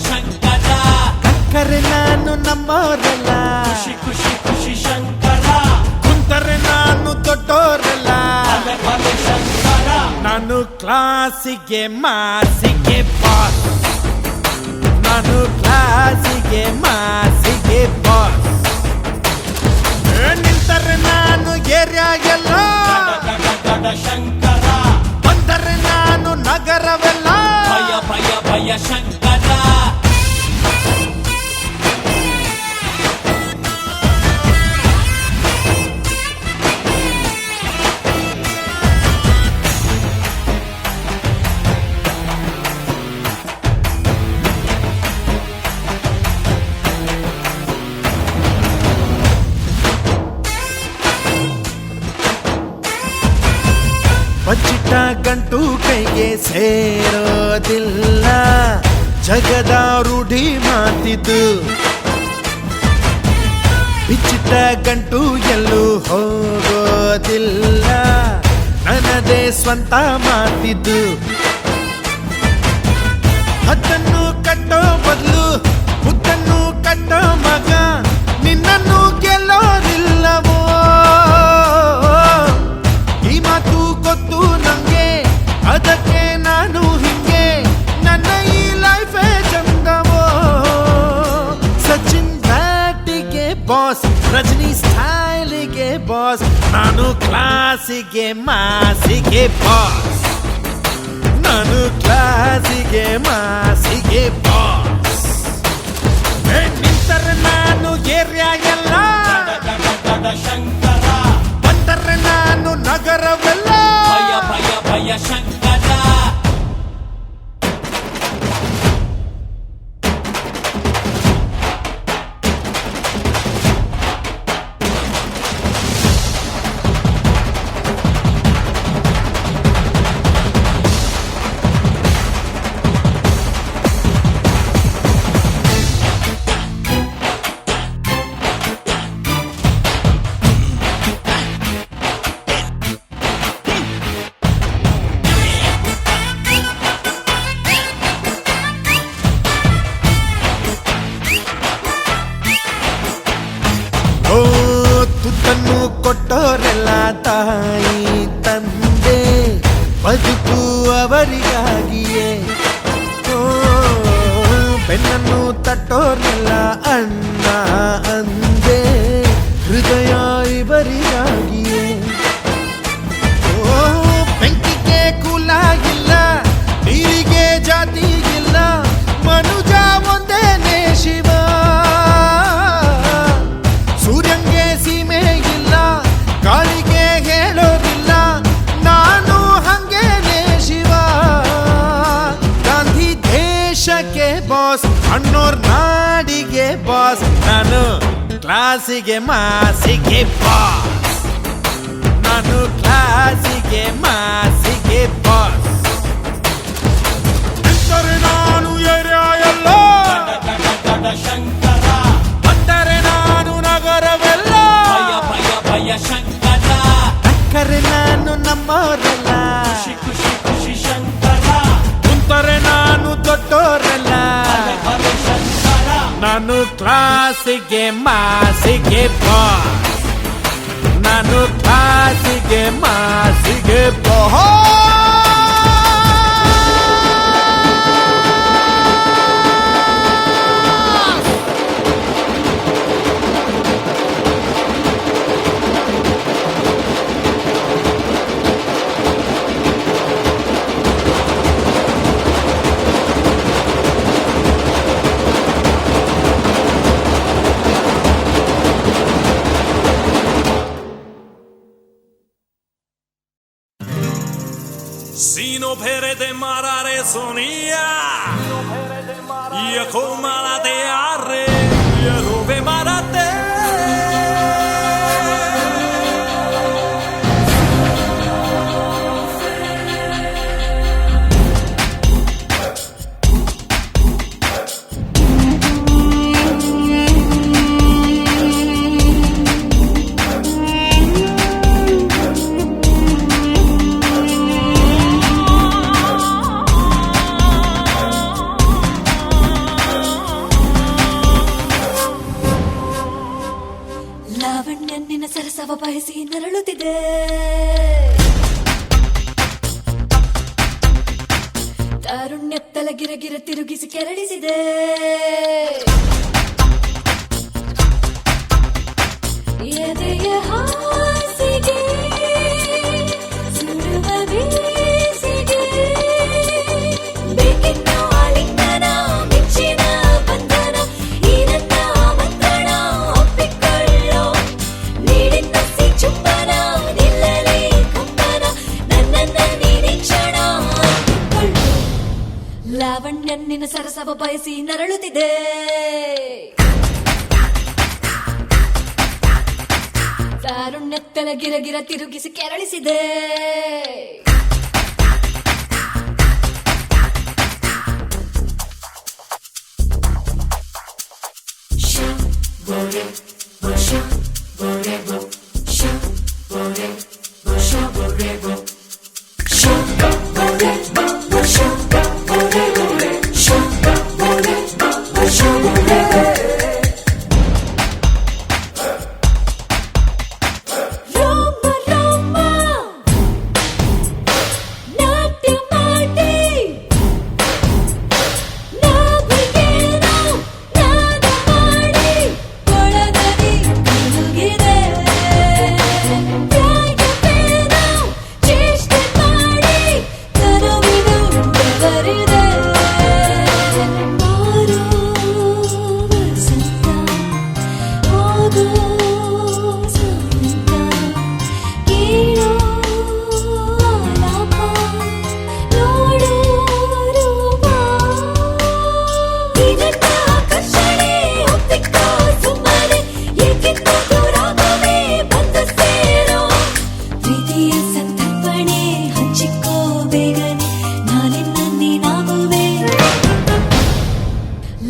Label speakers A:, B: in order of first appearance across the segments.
A: ಶಂಕರ
B: ಕಕ್ಕರೆ ನಾನು ನಮ್ಮವರಲ್ಲ
A: ಖುಷಿ ಖುಷಿ ಖುಷಿ ಶಂಕರ
B: ಕುಂತರೆ ನಾನು ದೊಡ್ಡೋರಲ್ಲ
A: ಭಲೆ ಭಲೆ ಶಂಕರ
B: ನಾನು ಕ್ಲಾಸಿಗೆ ಮಾಸಿಗೆ ಬಾಸ್ ನಾನು ಕ್ಲಾಸಿಗೆ ಮಾಸಿಗೆ ಬಾಸ್ ನಿಂತರೆ ನಾನು ಏರಿಯಾಗೆಲ್ಲ
A: ಗಡ ಶಂಕರ
B: ಬಂದರೆ ನಾನು ನಗರವೆಲ್ಲ
A: ಭಯ ಭಯ ಭಯ ಶಂಕರ
B: ಬಚ್ಚಿಟ್ಟ ಗಂಟು ಕೈಗೆ ಸೇರೋದಿಲ್ಲ ಜಗದ ರೂಢಿ ಮಾತಿದ್ದು ಬಿಚ್ಚಿಟ್ಟ ಗಂಟು ಎಲ್ಲೂ ಹೋಗೋದಿಲ್ಲ ನನ್ನದೇ ಸ್ವಂತ ಮಾತಿದ್ದು ಹತ್ತನ್ನು ಕಟ್ಟೋ ಬದಲು ಮುತ್ತನ್ನು ಕಟ್ಟೋ ಮಗ ನಿನ್ನನ್ನು ಗೆಲ್ಲೋದಿಲ್ಲವೋ ಈ ಮಾತು ಗೊತ್ತು ನಂಗೆ ಅದಕ್ಕೆ ನಾನು ಹಿಂಗೆ ನನ್ನ ಈ ಲೈಫೇ ಚಂದವೋ ಸಚಿನ್ ಬ್ಯಾಟಿಗೆ ಬಾಸ್ ರಜನಿ ಸ್ಟೈಲಿಗೆ ಬಾಸ್ ನಾನು ಕ್ಲಾಸಿಗೆ ಮಾಸಿಗೆ ಬಾಸ್ ನಾನು ಕ್ಲಾಸಿಗೆ ಮಾಸಿಗೆ ಬಾಸ್ ನಿಂತರೆ ನಾನು ಏರಿಯಾ ಎಲ್ಲ
A: ಗಡ ಶಂಕರ
B: ಬಂದರೆ ನಾನು ನಗರವೆಲ್ಲ
A: ಭಯ ಭಯ ಭಯ ಶಂಕರ
B: ಓ ತುತ್ತನ್ನು ಕೊಟ್ಟೋರೆಲ್ಲ ತಾಯಿ ತಂದೆ ಬದುಕು ಅವರಿಗಾಗಿಯೇ ಓ ಬೆನ್ನನ್ನು ತಟ್ಟೋರೆಲ್ಲ ಅಣ್ಣ ಅಂದೆ ಹೃದಯ ಇವರಿಗಾಗಿಯೇ ಓ ಬೆಂಕಿಗೆ ಕುಲಾಗಿಲ್ಲ ನೀರಿಗೆ ಜಾತಿ ಇಲ್ಲ ಮನುಜ ಒಂದೇನೆ ಶಿವ ಸೂರ್ಯಂಗೆ ಸೀಮೆ ಇಲ್ಲ ಗಾಳಿಗೆ ಹೇಳೋದಿಲ್ಲ ನಾನು ಹಂಗೇನೆ ಶಿವ ಗಾಂಧಿ ದೇಶಕ್ಕೆ ಬಾಸ್ ಅಣ್ಣೋರ್ ನಾಡಿಗೆ ಬಾಸ್ ನಾನು ಕ್ಲಾಸಿಗೆ ಮಾಸಿಗೆ ಬಾಸ್ ನಾನು ಕ್ಲಾಸಿಗೆ ಮಾಸಿಗೆ ಬಾಸ್ ನಾನು ಏರಿಯಾ ಎಲ್ಲ
A: ಗಡ ಶಂಕರ
B: ಬಂದರೆ ನಾನು ನಗರವೆಲ್ಲ
A: ಭಯ ಭಯ ಭಯ ಶಂಕರ
B: ಕಕ್ಕರೆ ನಾನು ನಮ್ಮವರಲ್ಲ
A: ಖುಷಿ ಖುಷಿ ಖುಷಿ ಶಂಕರ
B: ಕುಂತರೆ ನಾನು ದೊಡ್ಡೋರಲ್ಲ
A: ಭಲೆ ಭಲೆ ಶಂಕರ
B: ನಾನು ಕ್ಲಾಸಿಗೆ ಮಾಸಿಗೆ ಬಾಸ್ ನಾನು ಕ್ಲಾಸಿಗೆ ಮಾಸಿಗೆ boss
C: Sino pere de marare sonia Ia comala de arre Ia rove marate
D: Lavanya ನಿನ್ನ ಸರಸವ ಬಯಸಿ ನರಳುತ್ತಿದೆ ತಾರುಣ್ಯತ್ತಲ ಗಿರಗಿರ ತಿರುಗಿಸಿ ಕೆರಳಿಸಿದೆ ಎದೆಯ ಹಾಸಿಗೆ ಸುಡುವ ಬೇಸಿಗೆ ಬೇಕೆನ್ನೋ ಆಲಿಂಗನ ಮೆಚ್ಚಿನ ಬಂಧನ ಈ ನನ್ನ ಆಮಂತ್ರಣ ಒಪ್ಪಿಕೊಳ್ಳೋ ನೀಡಿದ್ದಸಿ ಚುಂಬನ ನಿಲ್ಲಲಿ ಕಂಬನ ನನ್ನನ್ನ ನೀಡಿ ಕ್ಷಣ ಅಂದುಕೊಳ್ಳೋ ಲಾವಣ್ಯ ನಿನ್ನ ಸರಸವ ಬಯಸಿ ನರಳುತ್ತಿದೆ ತಾರುಣ್ಯತ್ತಲ ಗಿರಗಿರ ತಿರುಗಿಸಿ ಕೆರಳಿಸಿದೆ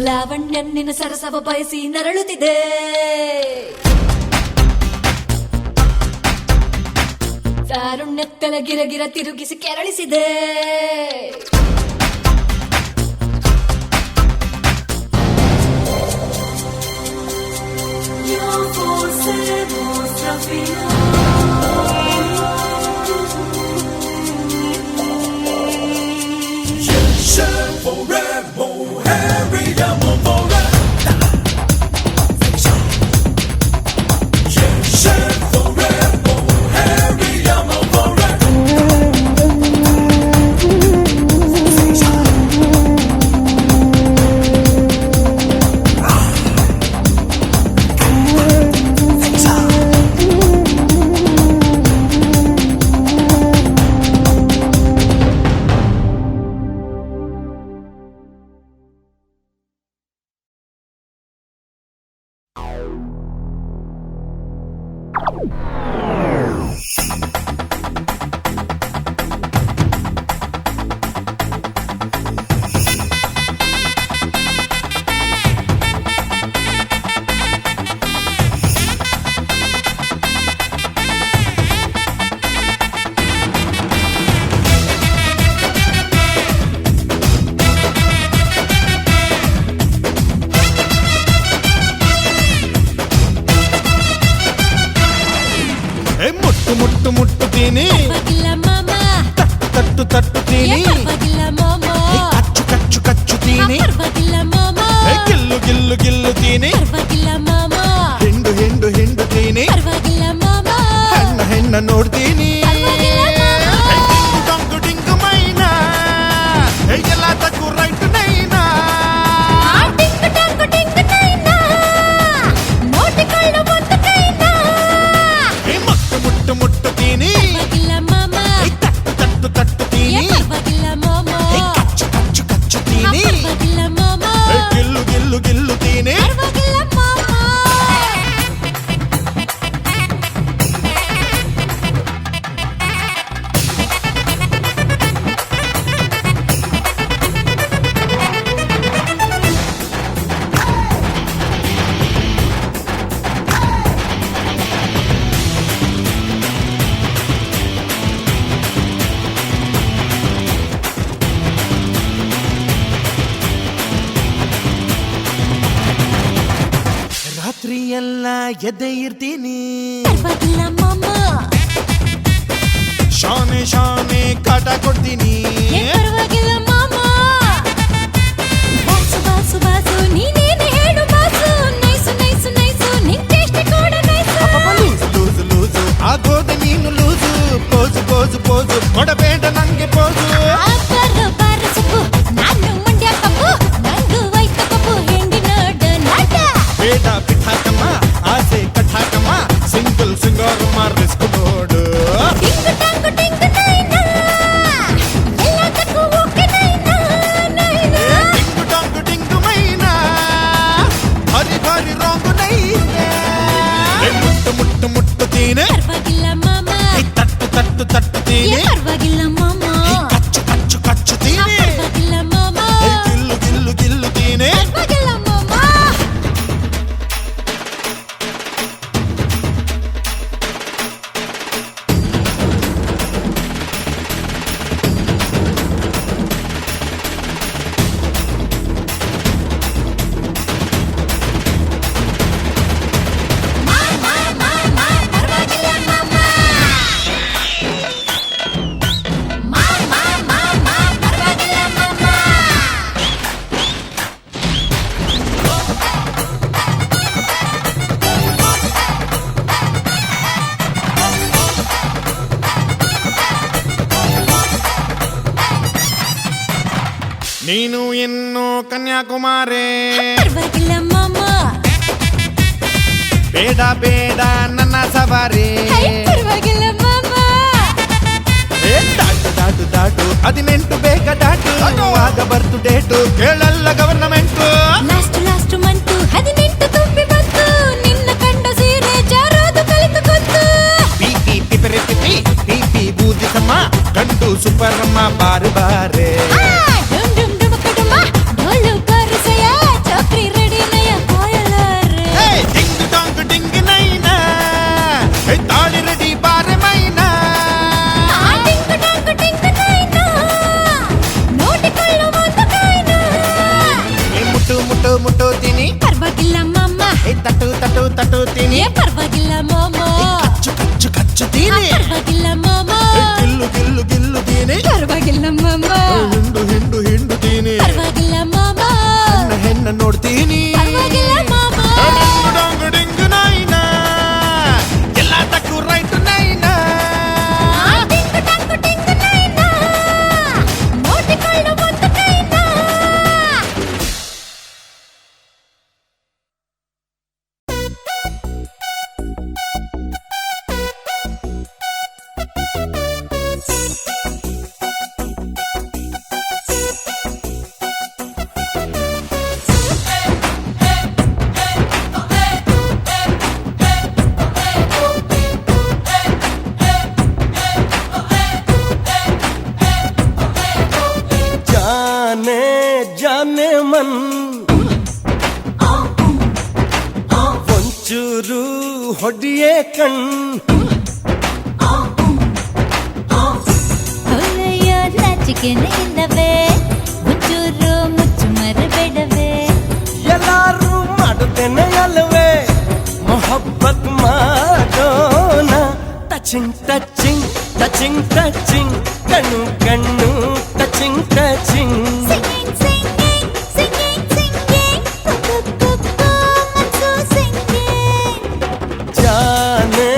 D: ಲಾವಣ್ಯ ನಿನ್ನ ಸರಸವ ಬಯಸಿ ನರಳುತ್ತಿದೆ ತಾರುಣ್ಯತ್ತಲ ಗಿರಗಿರ ತಿರುಗಿಸಿ ಕೆರಳಿಸಿದೆ
B: ಮುಟ್ಟುತ್ತೀನಿ ತಟ್ಟು ತಟ್ಟುತ್ತೀನಿ ಕಚ್ಚು ಕಚ್ಚುತ್ತೀನಿ ಗಿಲ್ಲುತ್ತೀನಿ ಹಿಂಡುತ್ತೀನಿ ಹೆಣ್ಣ ನೋಡ್ತೀನಿ ಡಿಂಗು ಮೈನಾ ಎಲ್ಲ ತಕ್ಕು ರೈಟ್ ನೈನಾ ಮುಟ್ಟುತ್ತೀನಿ ತಟ್ಟುತ್ತೀನಿ ಕಚ್ಚುತ್ತೀನಿ ಗಿಲ್ಲುತ್ತೀನಿ ರಾತ್ರಿ ಎಲ್ಲ ಎದ್ದೆ ಇರ್ತೀನಿ
D: ಪರವಾಗಿಲ್ಲ ಮಾಮ
B: ಶಾನೆ ಶಾನೆ ಕಾಟ ಕೊಡ್ತೀನಿ
D: ಪರವಾಗಿಲ್ಲ ಮಾಮ ಬಾಸು ಬಾಸು ಬಾಸು ನೀನೇನು ಹೇಳು ಬಾಸು ನೈಸು ನೈಸು ನೈಸು ನಿನ್ ಟೇಸ್ಟ್ ಕೂಡ ನೈಸು
B: ಲೂಸು ಲೂಸು ಲೂಸು ಆಗೋದೆ ನೀನು ಲೂಸು ಪೋಸು ಪೋಸು ಪೋಸು ಕೊಡಬೇಡ ನಂಗೆ ಪೋಸು
D: ಬಾರ ಬಾರ ಸೊಪ್ಪು ನಾನು ಮಂಡ್ಯ ಕಪ್ಪು ನಂದು ವೈಕ ಕಪ್ಪು ಹೆಂಡಿ ನೋಡ ನಾಟ
B: ಬೇಡ ಬಿಟ್ಟಾಕಮ್ಮ ಆಸೆ ಕಟ್ಟಾಕಮ್ಮ ಸಿಂಗಲ್ ಸಿಂಗಾರಮ್ಮ ರಿಸ್ಕ್ ನೋಡು
D: ಟಿಂಗ್ ಟಂಗ್ ಟಿಂಗ್ ನೈನಾ ಎಲ್ಲದಕ್ಕೂ ಓಕೆ ನೈನಾ ನೈನಾ
B: ಟಿಂಗು ಟಾಂಗು ಟಿಂಗು ಮೈನಾ ಹರಿ ಭಾರಿ ರೋಂಗು ನೈನಾ ಮುಟ್ಟು ಮುಟ್ಟು ಮುಟ್ಟುತ್ತೀನಿ
D: ಪರವಾಗಿಲ್ಲ ಮಾಮ
B: ತಟ್ಟು ತಟ್ಟು ತಟ್ಟುತ್ತೀನಿ
D: ಪರವಾಗಿಲ್ಲ ಮಾಮ
B: ಕಚ್ಚು ಕಚ್ಚು ಕಚ್ಚುತ್ತೀನಿ
D: ಪರವಾಗಿಲ್ಲ ಮಾಮ
B: ಗಿಲ್ಲು ಗಿಲ್ಲು ಗಿಲ್ಲುತ್ತೀನಿ
D: ಪರವಾಗಿಲ್ಲ ಮಾಮ
B: ನೀನು ಇನ್ನು ಕನ್ಯಾಕುಮಾರಿ
D: ಪರವಾಗಿಲ್ಲ ಮಾಮ
B: ಬೇಡ ಬೇಡ ನನ್ನ ಸವಾರಿ
D: ಪರವಾಗಿಲ್ಲ ಮಾಮ
B: ದಾಟು ದಾಟು ದಾಟು 18 ಬೇಗ ದಾಟು ಆಗ ಬರ್ತು ಡೇಟು ಕೇಳಲ್ಲ ಗವರ್ನಮೆಂಟು
D: ಲಾಸ್ಟ್ ಲಾಸ್ಟ್ ಮಂತು 18 ತುಂಬಿ ಬಂತು ನಿನ್ನ ಕಂಡ ಸೀರೆ ಜಾರೋದು ಕಲಿತು ಗೊತ್ತು
B: ಪಿಪಿ ಪಿಪರಿ ಪಿಪಿ ಪಿಪಿ ಬೂದಿಸಮ್ಮ ಗಂಡು ಸುಬ್ಬರಮ್ಮ ಬಾರು ಬಾರೆ
D: ಡುಮ್ ಡುಮ್ ಡುಮಕಡುಮ ಡೊಳ್ಳು ಬಾರಿಸಯ್ಯ ಚಕ್ರಿ ರೆಡಿ ನಯ ಕೋಯಲಾರೆ
B: ಟಿಂಗು ಟಾಂಗು ಟಿಂಗು ನೈನಾ ತಾಳಿ ರೆಡಿ ಬಾರೆ ಮೈನಾ
D: ಟಿಂಗ್ ಟಾಂಗ್ ಟಿಂಗ್ ನೈನಾ ನೋಡಿಕೊಳ್ಳು ಒಂದು ಕೈನಾ
B: ಮುಟ್ಟು ಮುಟ್ಟು ಮುಟ್ಟುತ್ತೀನಿ
D: ಪರವಾಗಿಲ್ಲ ಮಾಮ
B: ತಟ್ಟು ತಟ್ಟು ತಟ್ಟುತ್ತೀನಿ
D: ಪರವಾಗಿಲ್ಲ ಮಾಮ
B: ಕಚ್ಚು ಕಚ್ಚು ಕಚ್ಚುತ್ತೀನಿ
D: ಪರವಾಗಿಲ್ಲ ಮಾಮ
B: ಗಿಲ್ಲು ಗಿಲ್ಲು ಗಿಲ್ಲುತ್ತೀನಿ
D: ಪರವಾಗಿಲ್ಲ ಮಾಮ
B: ಹಿಂಡು ಹಿಂಡು ಹಿಂಡುತ್ತೀನಿ
D: ಪರವಾಗಿಲ್ಲ ಮಾಮ
B: ಹೆಣ್ಣ ಹೆಣ್ಣ ನೋಡ್ತೀನಿ
D: ಪರವಾಗಿಲ್ಲ ಮಾಮ
B: ಡಿಂಗು ಡಾಂಗು ಡಿಂಗು ನೈನಾ ಎಲ್ಲದಕ್ಕೂ ರೈಟ್ ನೈನಾ
D: ಟಿಂಗ್ ಟಾಂಗ್ ಟಿಂಗ್ ನೈನಾ ನೋಡಿಕೊಳ್ಳು ಒಂದು ಕೈನಾ
E: जाने जाने मन ಒಂಚೂರು ಹೊಡಿಯೇ ಕಣ್
D: ಹೊಲೆಯ ನಾಚಿಕೆನೇ ಇಲ್ಲವೇ ಮುಚ್ಚೂರು ಮುಚ್ಚು ಮರಬೇಡವೇ
E: ಎಲ್ಲಾರು ಮಾಡುತ್ತೇನೆ ಅಲ್ವೇ ಮೊಹಬ್ಬತ್ ಮಾಡೋಣ ಟಚಿಂಗ್ ಟಚಿಂಗ್ ಟಚಿಂಗ್ ಟಚಿಂಗ್ ಕಣ್ಣು ಕಣ್ಣು touching touching
D: Singing, singing, singing, singing. Kuku, matsu singing.
E: जाने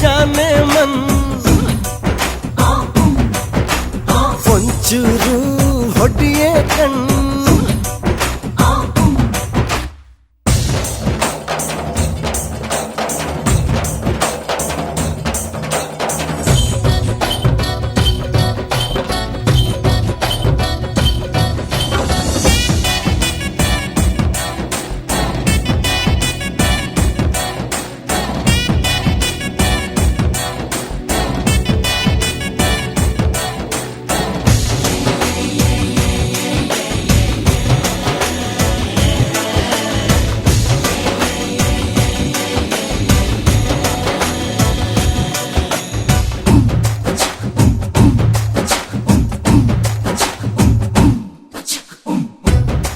E: जाने मन ಒಂಚೂರು ಹೊಡಿಯೇ ಕಣ್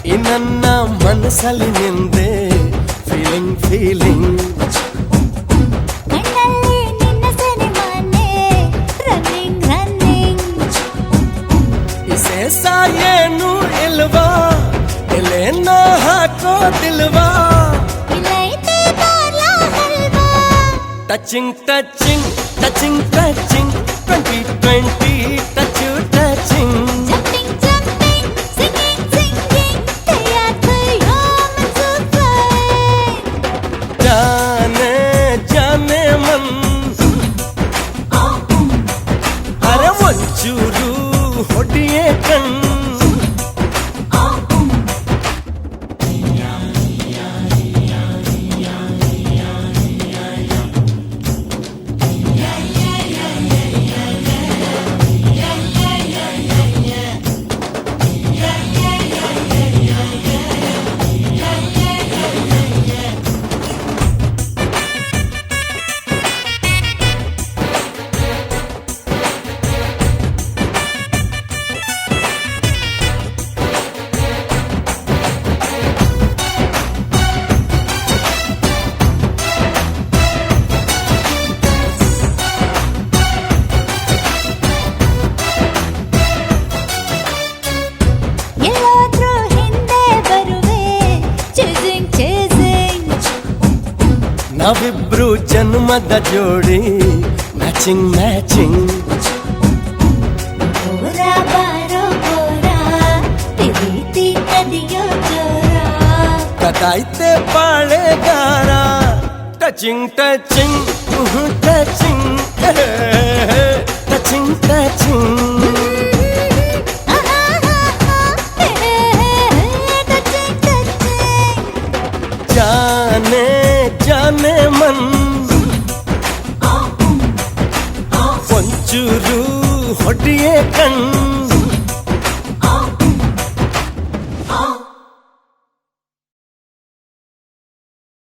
E: ಈ ನನ್ನ ಮನಸ್ಸಲ್ಲಿ ನಿಂದೆ ಫೀಲಿಂಗ್ ಫೀಲಿಂಗ್ ಫೀಲಿಂಗ್
D: ಕಣ್ಣಲ್ಲಿ ನಿನ್ನ ಸಿನಿಮಾನೆ ರನ್ನಿಂಗ್ ರನ್ನಿಂಗ್
E: ವಿಶೇಷ ಏನು ಇಲ್ವಾ ಎಲೆನ ಹಾಕೋದಿಲ್ವಾ
D: ಇಲ್ಲೈತೆ ಬಾರ್ಲಾ ಹಲ್ವಾ
E: touching touching touching touching 2020 touch touching
D: jumping jumping singing singing ತಯಾರ್ ತಯೋ ಮನ್ಸೂರ್
E: जाने जाने मन अरे ಒಂಚೂರು ಹೊಡಿಯೇ ಕಣ್
D: ಎಲ್ಲಾದ್ರೂ ಹಿಂದೆ ಬರುವೆ ಚೇಸಿಂಗ್ ಚೇಸಿಂಗ್
E: ನಾವಿಬ್ರು ಜನ್ಮದ ಜೋಡಿ ಮ್ಯಾಚಿಂಗ್ ಮ್ಯಾಚಿಂಗ್
D: ಗೋರ ಬಾರೋ ಗೋರ ಪ್ರೀತಿ ನದಿಯೋ ಜೋರ
E: ಕದಾಯ್ತೆ ಬಾಳೆಗಾರ touching touching touching touching touching
D: touching touching
E: जाने जाने मन ಒಂಚೂರು ಹೊಡಿಯೇ ಕಣ್